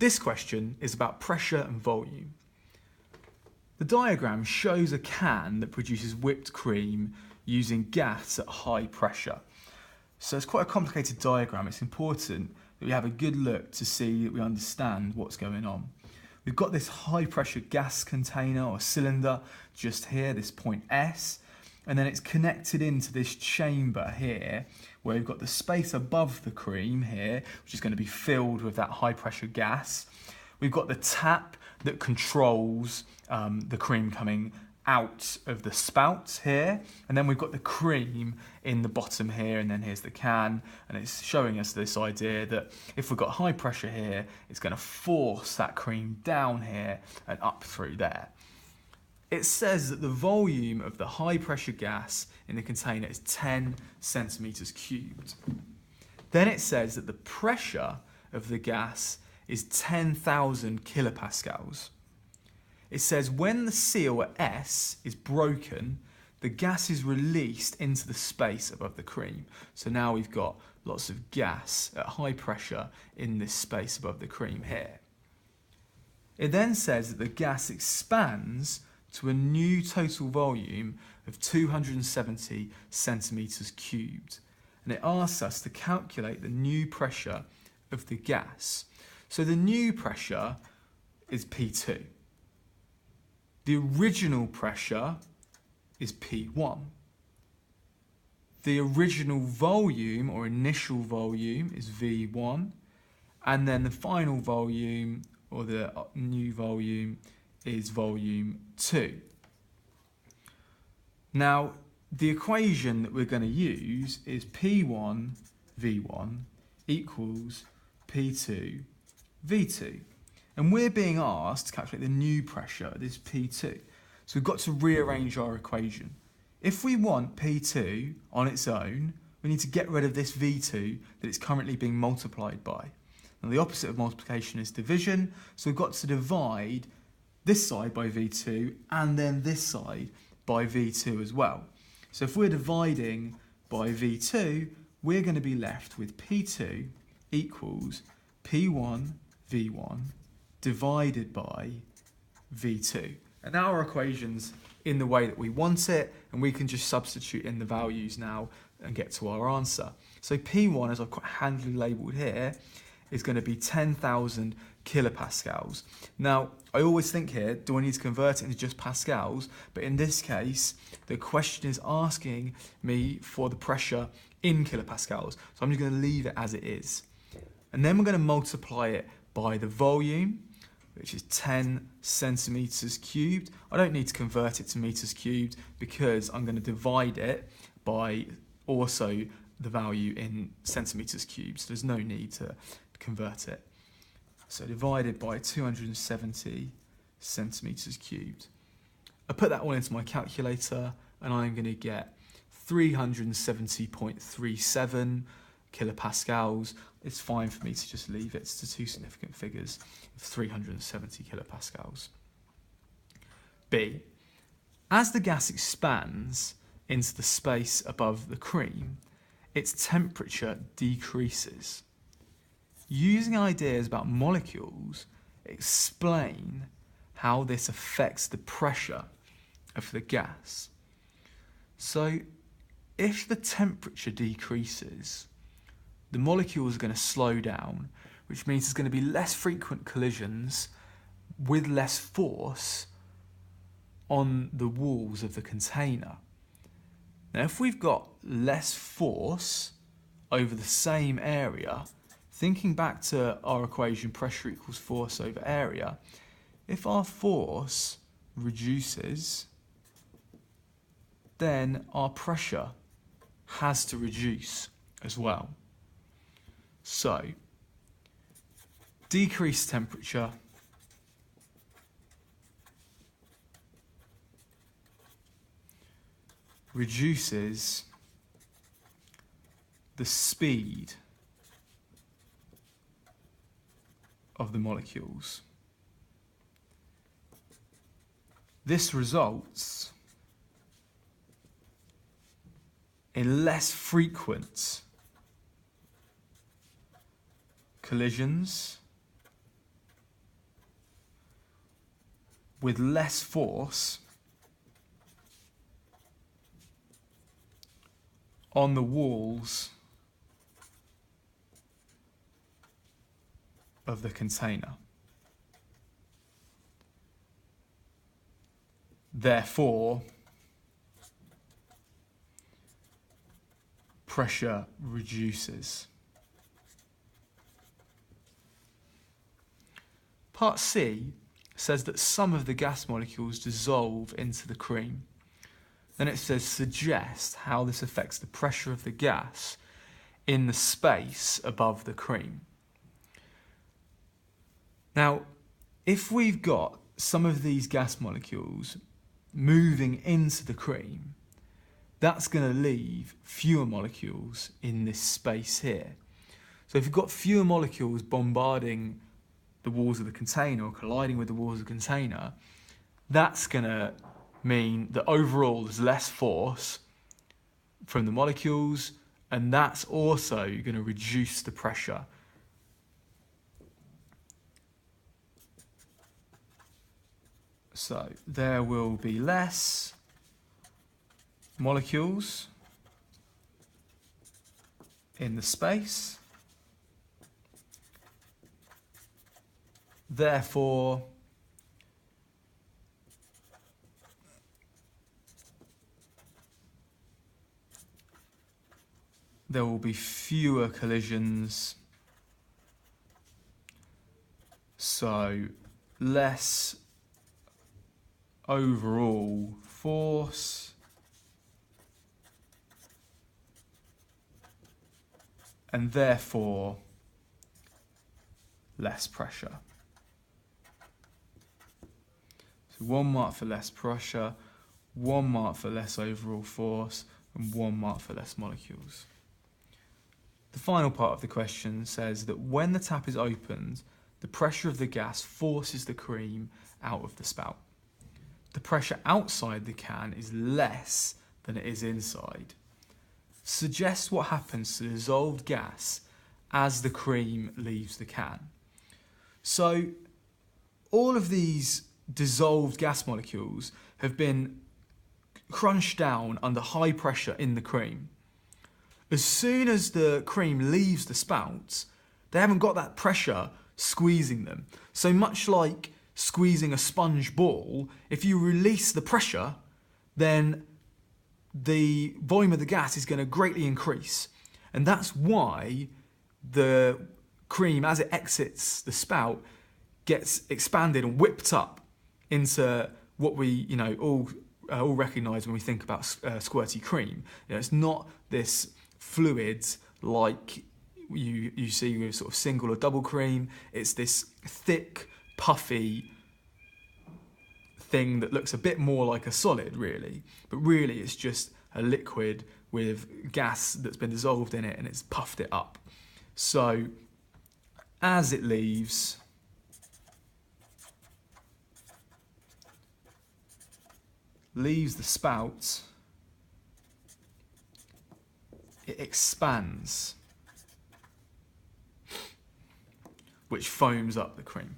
This question is about pressure and volume. The diagram shows a can that produces whipped cream using gas at high pressure. So it's quite a complicated diagram. It's important that we have a good look to see that we understand what's going on. We've got this high pressure gas container or cylinder just here, this point S, and then it's connected into this chamber here where we've got the space above the cream here, which is going to be filled with that high pressure gas. We've got the tap that controls the cream coming out of the spout here, and then we've got the cream in the bottom here, and then here's the can, and it's showing us this idea that if we've got high pressure here, it's going to force that cream down here and up through there. It says that the volume of the high pressure gas in the container is 10 centimeters cubed. Then it says that the pressure of the gas is 10,000 kilopascals. It says when the seal at S is broken, the gas is released into the space above the cream. So now we've got lots of gas at high pressure in this space above the cream here. It then says that the gas expands to a new total volume of 270 centimeters cubed. And it asks us to calculate the new pressure of the gas. So the new pressure is P2. The original pressure is P1. The original volume or initial volume is V1. And then the final volume or the new volume is volume 2. Now, the equation that we're going to use is P1 V1 equals P2 V2. And we're being asked to calculate the new pressure at this P2. So we've got to rearrange our equation. If we want P2 on its own, we need to get rid of this V2 that it's currently being multiplied by. Now the opposite of multiplication is division, so we've got to divide this side by V2 and then this side by V2 as well. So if we're dividing by V2, we're going to be left with P2 equals P1 V1 divided by V2. And now our equation's in the way that we want it, and we can just substitute in the values now and get to our answer. So P1, as I've quite handily labelled here, is going to be 10,000 kilopascals. Now, I always think here, do I need to convert it into just pascals? But in this case, the question is asking me for the pressure in kilopascals. So I'm just going to leave it as it is. And then we're going to multiply it by the volume, which is 10 centimeters cubed. I don't need to convert it to meters cubed because I'm going to divide it by also the value in centimeters cubed. So there's no need to convert it. So divided by 270 centimeters cubed. I put that all into my calculator and I'm going to get 370.37 kilopascals. It's fine for me to just leave it to two significant figures of 370 kilopascals. B. As the gas expands into the space above the cream, its temperature decreases. Using ideas about molecules, explain how this affects the pressure of the gas. So, if the temperature decreases, the molecules are going to slow down, which means there's going to be less frequent collisions with less force on the walls of the container. Now, if we've got less force over the same area, thinking back to our equation pressure equals force over area, if our force reduces, then our pressure has to reduce as well. So, decreased temperature reduces the speed of the molecules. This results in less frequent collisions with less force on the walls of the container. Therefore, pressure reduces. Part C says that some of the gas molecules dissolve into the cream. Then it says suggest how this affects the pressure of the gas in the space above the cream. Now, if we've got some of these gas molecules moving into the cream, that's going to leave fewer molecules in this space here. So if you've got fewer molecules bombarding the walls of the container or colliding with the walls of the container, that's going to mean that overall there's less force from the molecules, and that's also going to reduce the pressure. So there will be less molecules in the space. Therefore, there will be fewer collisions, so less overall force and therefore less pressure. So 1 mark for less pressure, 1 mark for less overall force, and 1 mark for less molecules. The final part of the question says that when the tap is opened, the pressure of the gas forces the cream out of the spout. The pressure outside the can is less than it is inside. Suggest what happens to the dissolved gas as the cream leaves the can. So all of these dissolved gas molecules have been crunched down under high pressure in the cream. As soon as the cream leaves the spouts, they haven't got that pressure squeezing them. So much like squeezing a sponge ball, if you release the pressure, then the volume of the gas is going to greatly increase. And that's why the cream, as it exits the spout, gets expanded and whipped up into what we all recognise when we think about squirty cream. It's not this fluid like you see with sort of single or double cream. It's this thick, puffy thing that looks a bit more like a solid, really. But really, it's just a liquid with gas that's been dissolved in it and it's puffed it up. So as it leaves, the spout, it expands, which foams up the cream.